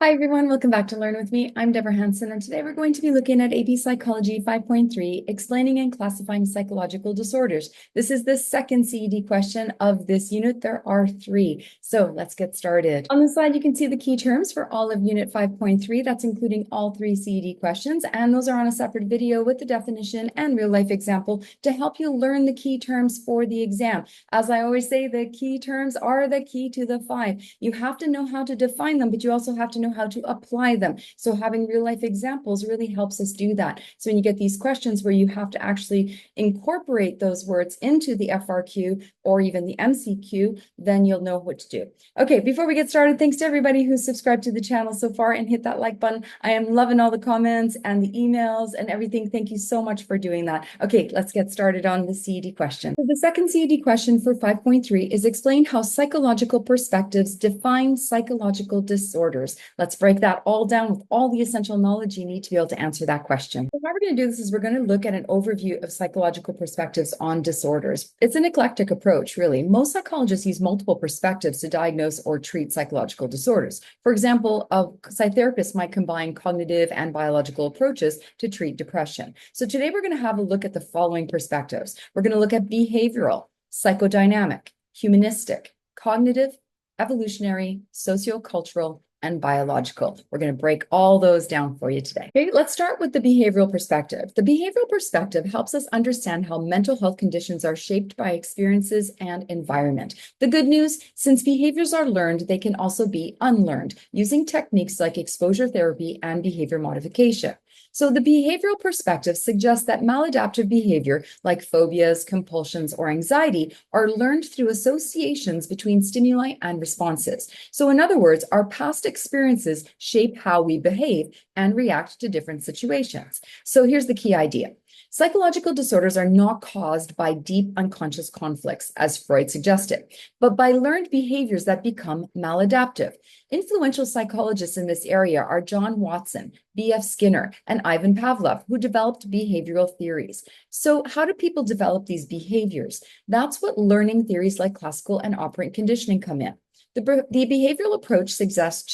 Hi everyone, welcome back to Learn With Me. I'm Deborah Hanson, and today we're going to be looking at AP Psychology 5.3, Explaining and Classifying Psychological Disorders. This is the second CED question of this unit. There are three, so let's get started. On the slide, you can see the key terms for all of Unit 5.3. That's including all three CED questions, and those are on a separate video with the definition and real-life example to help you learn the key terms for the exam. As I always say, the key terms are the key to the five. You have to know how to define them, but you also have to know how to apply them. So having real life examples really helps us do that. So when you get these questions where you have to actually incorporate those words into the FRQ or even the MCQ, then you'll know what to do. Okay, before we get started, thanks to everybody who's subscribed to the channel so far and hit that like button. I am loving all the comments and the emails and everything. Thank you so much for doing that. Okay, let's get started on the CED question. So the second CED question for 5.3 is explain how psychological perspectives define psychological disorders. Let's break that all down with all the essential knowledge you need to be able to answer that question. So how we're going to do this is we're going to look at an overview of psychological perspectives on disorders. It's an eclectic approach, really. Most psychologists use multiple perspectives to diagnose or treat psychological disorders. For example, a psychotherapist might combine cognitive and biological approaches to treat depression. So today we're going to have a look at the following perspectives. We're going to look at behavioral, psychodynamic, humanistic, cognitive, evolutionary, sociocultural, and biological. We're going to break all those down for you today. Okay, let's start with the behavioral perspective. The behavioral perspective helps us understand how mental health conditions are shaped by experiences and environment. The good news, since behaviors are learned, they can also be unlearned using techniques like exposure therapy and behavior modification. So the behavioral perspective suggests that maladaptive behavior, like phobias, compulsions, or anxiety, are learned through associations between stimuli and responses. So in other words, our past experiences shape how we behave and react to different situations. So here's the key idea. Psychological disorders are not caused by deep unconscious conflicts, as Freud suggested, but by learned behaviors that become maladaptive. Influential psychologists in this area are John Watson, B.F. Skinner, and Ivan Pavlov, who developed behavioral theories. So how do people develop these behaviors? That's what learning theories like classical and operant conditioning come in. The behavioral approach suggests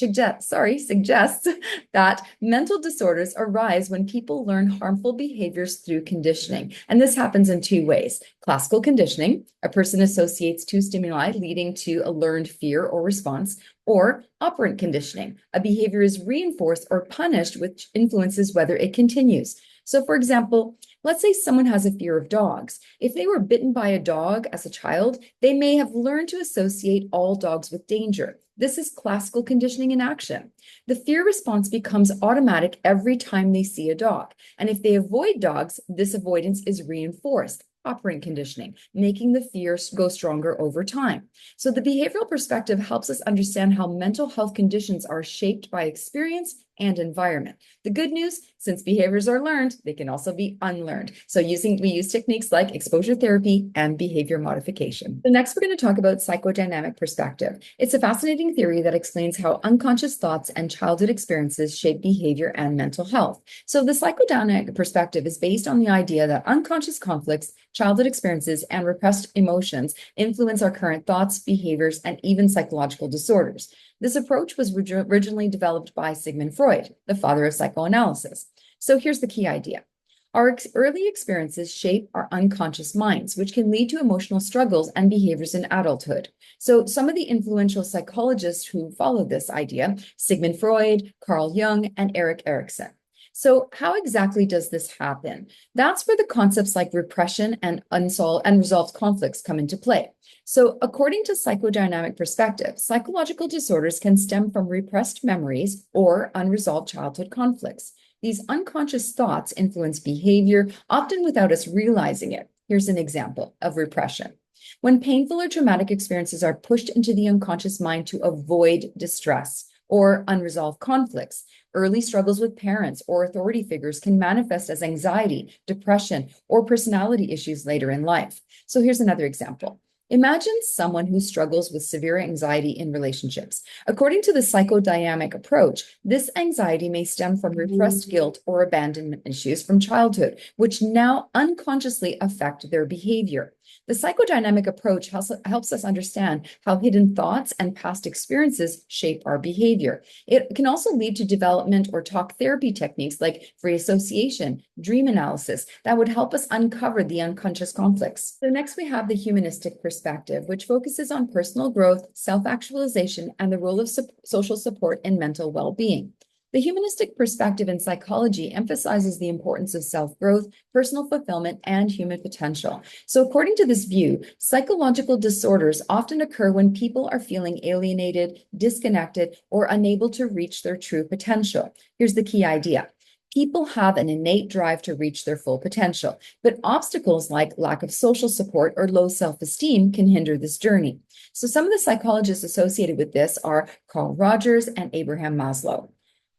that mental disorders arise when people learn harmful behaviors through conditioning. And this happens in two ways. Classical conditioning, a person associates two stimuli leading to a learned fear or response, or operant conditioning, a behavior is reinforced or punished, which influences whether it continues. So for example, let's say someone has a fear of dogs. If they were bitten by a dog as a child, they may have learned to associate all dogs with danger. This is classical conditioning in action. The fear response becomes automatic every time they see a dog. And if they avoid dogs, this avoidance is reinforced. Operant conditioning, making the fear go stronger over time. So the behavioral perspective helps us understand how mental health conditions are shaped by experience and environment. The good news, since behaviors are learned, they can also be unlearned. So we use techniques like exposure therapy and behavior modification. So next, we're going to talk about psychodynamic perspective. It's a fascinating theory that explains how unconscious thoughts and childhood experiences shape behavior and mental health. So the psychodynamic perspective is based on the idea that unconscious conflicts, childhood experiences, and repressed emotions influence our current thoughts, behaviors, and even psychological disorders. This approach was originally developed by Sigmund Freud, the father of psychoanalysis. So here's the key idea. Our early experiences shape our unconscious minds, which can lead to emotional struggles and behaviors in adulthood. So some of the influential psychologists who followed this idea, Sigmund Freud, Carl Jung, and Erik Erikson. So how exactly does this happen? That's where the concepts like repression and unresolved conflicts come into play. So according to psychodynamic perspective, psychological disorders can stem from repressed memories or unresolved childhood conflicts. These unconscious thoughts influence behavior, often without us realizing it. Here's an example of repression. When painful or traumatic experiences are pushed into the unconscious mind to avoid distress or unresolved conflicts, early struggles with parents or authority figures can manifest as anxiety, depression, or personality issues later in life. So here's another example. Imagine someone who struggles with severe anxiety in relationships. According to the psychodynamic approach, this anxiety may stem from repressed guilt or abandonment issues from childhood, which now unconsciously affect their behavior. The psychodynamic approach helps us understand how hidden thoughts and past experiences shape our behavior. It can also lead to development or talk therapy techniques like free association, dream analysis, that would help us uncover the unconscious conflicts. So next we have the humanistic perspective, which focuses on personal growth, self-actualization, and the role of social support in mental well-being. The humanistic perspective in psychology emphasizes the importance of self-growth, personal fulfillment, and human potential. So according to this view, psychological disorders often occur when people are feeling alienated, disconnected, or unable to reach their true potential. Here's the key idea. People have an innate drive to reach their full potential, but obstacles like lack of social support or low self-esteem can hinder this journey. So some of the psychologists associated with this are Carl Rogers and Abraham Maslow.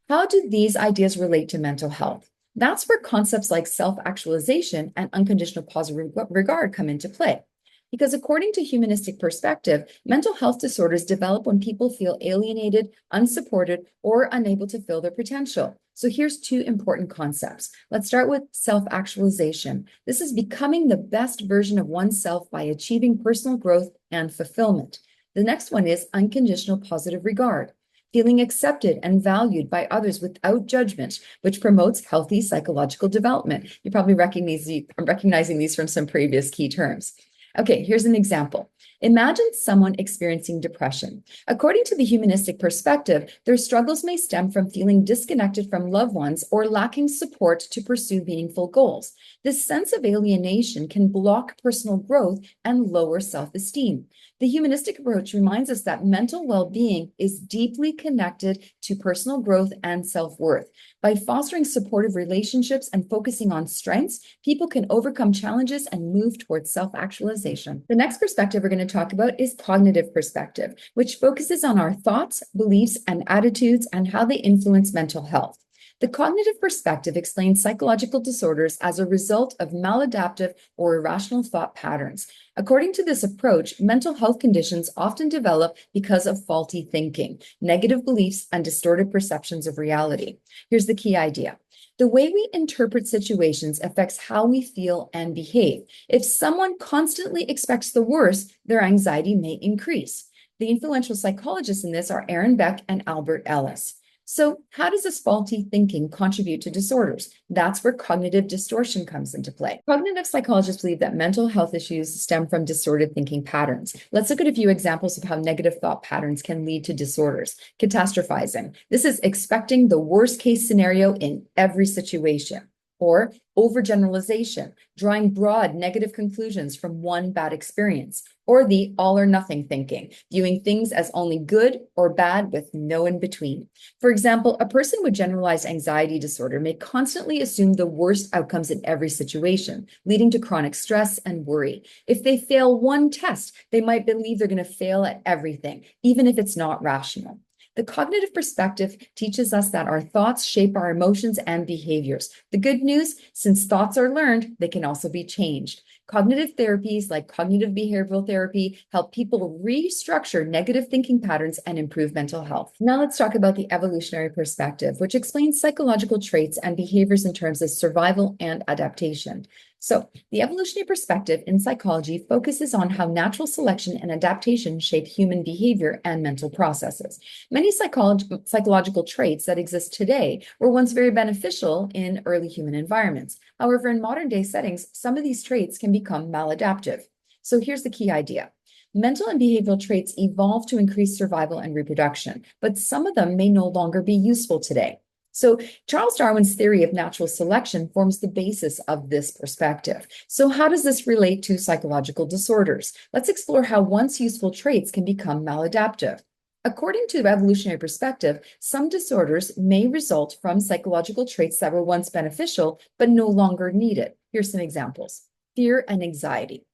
How do these ideas relate to mental health? That's where concepts like self-actualization and unconditional positive regard come into play. Because according to humanistic perspective, mental health disorders develop when people feel alienated, unsupported, or unable to fill their potential. So here's two important concepts. Let's start with self-actualization. This is becoming the best version of oneself by achieving personal growth and fulfillment. The next one is unconditional positive regard, feeling accepted and valued by others without judgment, which promotes healthy psychological development. You probably recognizing these from some previous key terms. Okay, here's an example. Imagine someone experiencing depression. According to the humanistic perspective, their struggles may stem from feeling disconnected from loved ones or lacking support to pursue meaningful goals. This sense of alienation can block personal growth and lower self-esteem. The humanistic approach reminds us that mental well-being is deeply connected to personal growth and self-worth. By fostering supportive relationships and focusing on strengths, people can overcome challenges and move towards self-actualization. The next perspective we're going to talk about is cognitive perspective, which focuses on our thoughts, beliefs, and attitudes and how they influence mental health. The cognitive perspective explains psychological disorders as a result of maladaptive or irrational thought patterns. According to this approach, mental health conditions often develop because of faulty thinking, negative beliefs, and distorted perceptions of reality. Here's the key idea. The way we interpret situations affects how we feel and behave. If someone constantly expects the worst, their anxiety may increase. The influential psychologists in this are Aaron Beck and Albert Ellis. So how does this faulty thinking contribute to disorders? That's where cognitive distortion comes into play. Cognitive psychologists believe that mental health issues stem from distorted thinking patterns. Let's look at a few examples of how negative thought patterns can lead to disorders. Catastrophizing. This is expecting the worst case scenario in every situation. Or overgeneralization, drawing broad negative conclusions from one bad experience. Or the all or nothing thinking, viewing things as only good or bad with no in between. For example, a person with generalized anxiety disorder may constantly assume the worst outcomes in every situation, leading to chronic stress and worry. If they fail one test, they might believe they're going to fail at everything, even if it's not rational. The cognitive perspective teaches us that our thoughts shape our emotions and behaviors. The good news, since thoughts are learned, they can also be changed. Cognitive therapies like cognitive behavioral therapy help people restructure negative thinking patterns and improve mental health. Now let's talk about the evolutionary perspective, which explains psychological traits and behaviors in terms of survival and adaptation. So the evolutionary perspective in psychology focuses on how natural selection and adaptation shape human behavior and mental processes. Many psychological traits that exist today were once very beneficial in early human environments. However, in modern day settings, some of these traits can become maladaptive. So here's the key idea. Mental and behavioral traits evolve to increase survival and reproduction, but some of them may no longer be useful today. So Charles Darwin's theory of natural selection forms the basis of this perspective. So how does this relate to psychological disorders? Let's explore how once useful traits can become maladaptive. According to the evolutionary perspective, some disorders may result from psychological traits that were once beneficial, but no longer needed. Here's some examples. Fear and anxiety.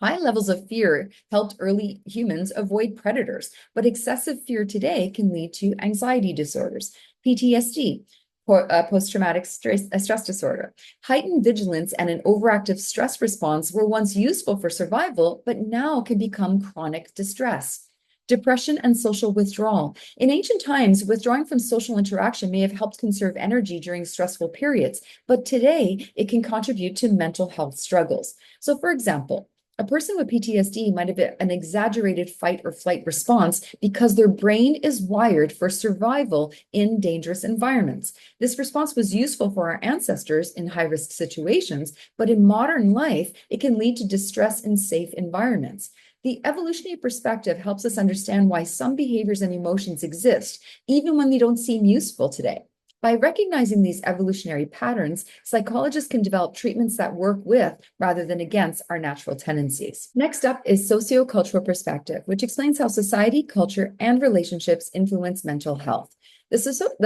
High levels of fear helped early humans avoid predators, but excessive fear today can lead to anxiety disorders. PTSD, post-traumatic stress disorder. Heightened vigilance and an overactive stress response were once useful for survival, but now can become chronic distress. Depression and social withdrawal. In ancient times, withdrawing from social interaction may have helped conserve energy during stressful periods, but today it can contribute to mental health struggles. So, for example, A person with PTSD might have an exaggerated fight or flight response because their brain is wired for survival in dangerous environments. This response was useful for our ancestors in high-risk situations, but in modern life, it can lead to distress in safe environments. The evolutionary perspective helps us understand why some behaviors and emotions exist, even when they don't seem useful today. By recognizing these evolutionary patterns, psychologists can develop treatments that work with rather than against our natural tendencies. Next up is sociocultural perspective, which explains how society, culture, and relationships influence mental health. The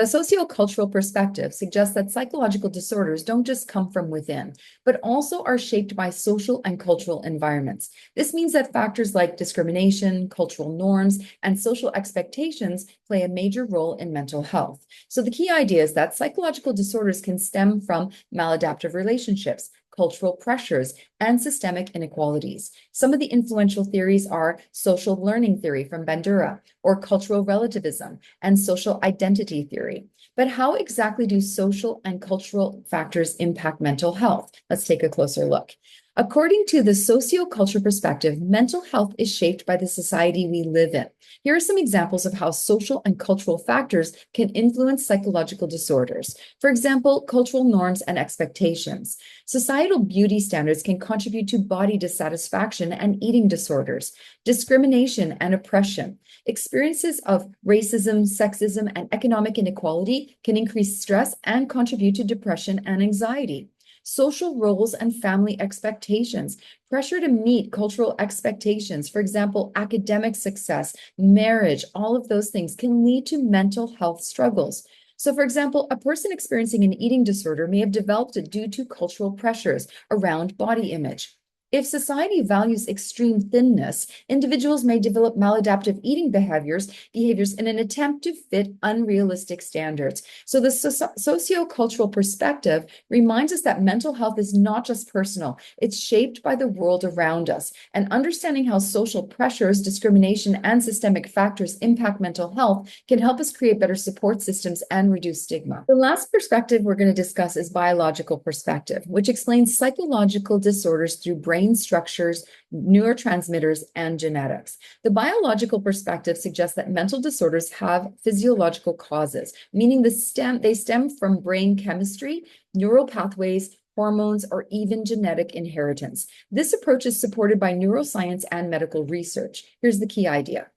sociocultural perspective suggests that psychological disorders don't just come from within, but also are shaped by social and cultural environments. This means that factors like discrimination, cultural norms, and social expectations play a major role in mental health. So the key idea is that psychological disorders can stem from maladaptive relationships, cultural pressures, and systemic inequalities. Some of the influential theories are social learning theory from Bandura, or cultural relativism, and social identity theory. But how exactly do social and cultural factors impact mental health? Let's take a closer look. According to the sociocultural perspective, mental health is shaped by the society we live in. Here are some examples of how social and cultural factors can influence psychological disorders. For example, cultural norms and expectations. Societal beauty standards can contribute to body dissatisfaction and eating disorders, discrimination and oppression. Experiences of racism, sexism, and economic inequality can increase stress and contribute to depression and anxiety. Social roles and family expectations, pressure to meet cultural expectations, for example, academic success, marriage, all of those things can lead to mental health struggles. So, for example, a person experiencing an eating disorder may have developed it due to cultural pressures around body image. If society values extreme thinness, individuals may develop maladaptive eating behaviors in an attempt to fit unrealistic standards. So the sociocultural perspective reminds us that mental health is not just personal, it's shaped by the world around us. And understanding how social pressures, discrimination, and systemic factors impact mental health can help us create better support systems and reduce stigma. The last perspective we're going to discuss is biological perspective, which explains psychological disorders through brain structures, neurotransmitters, and genetics. The biological perspective suggests that mental disorders have physiological causes, meaning they stem from brain chemistry, neural pathways, hormones, or even genetic inheritance. This approach is supported by neuroscience and medical research. Here's the key idea.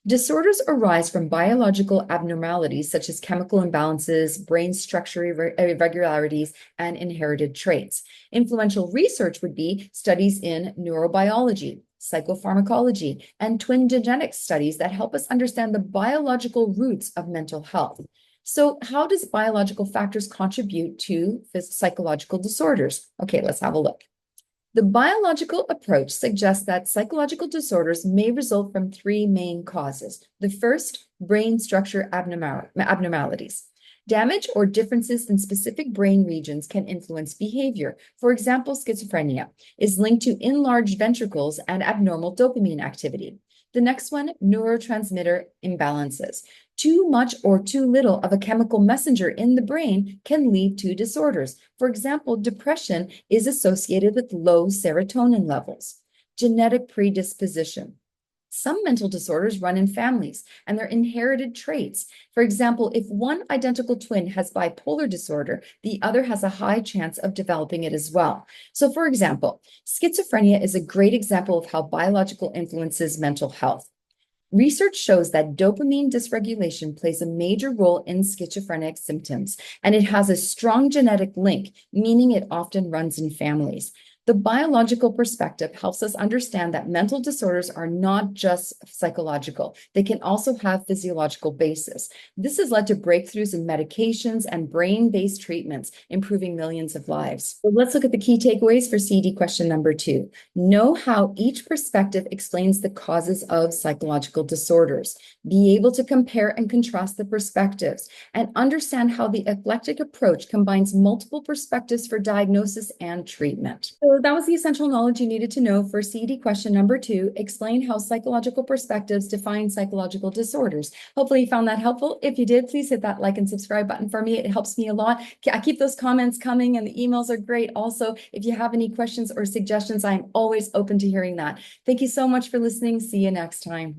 Disorders arise from biological abnormalities such as chemical imbalances, brain structure irregularities, and inherited traits. Influential research would be studies in neurobiology, psychopharmacology, and twin genetics studies that help us understand the biological roots of mental health. So how does biological factors contribute to psychological disorders? Okay, let's have a look. The biological approach suggests that psychological disorders may result from three main causes. The first, brain structure abnormalities. Damage or differences in specific brain regions can influence behavior. For example, schizophrenia is linked to enlarged ventricles and abnormal dopamine activity. The next one, neurotransmitter imbalances. Too much or too little of a chemical messenger in the brain can lead to disorders. For example, depression is associated with low serotonin levels. Genetic predisposition. Some mental disorders run in families and they're inherited traits. For example, if one identical twin has bipolar disorder, the other has a high chance of developing it as well. So for example, schizophrenia is a great example of how biological influences mental health. Research shows that dopamine dysregulation plays a major role in schizophrenic symptoms, and it has a strong genetic link, meaning it often runs in families. The biological perspective helps us understand that mental disorders are not just psychological. They can also have physiological basis. This has led to breakthroughs in medications and brain-based treatments, improving millions of lives. So let's look at the key takeaways for CD question number 2. Know how each perspective explains the causes of psychological disorders. Be able to compare and contrast the perspectives and understand how the eclectic approach combines multiple perspectives for diagnosis and treatment. So So that was the essential knowledge you needed to know for CED question number 2. Explain how psychological perspectives define psychological disorders. Hopefully you found that helpful. If you did, please hit that like and subscribe button for me. It helps me a lot. I keep those comments coming and the emails are great. Also, if you have any questions or suggestions, I'm always open to hearing that. Thank you so much for listening. See you next time.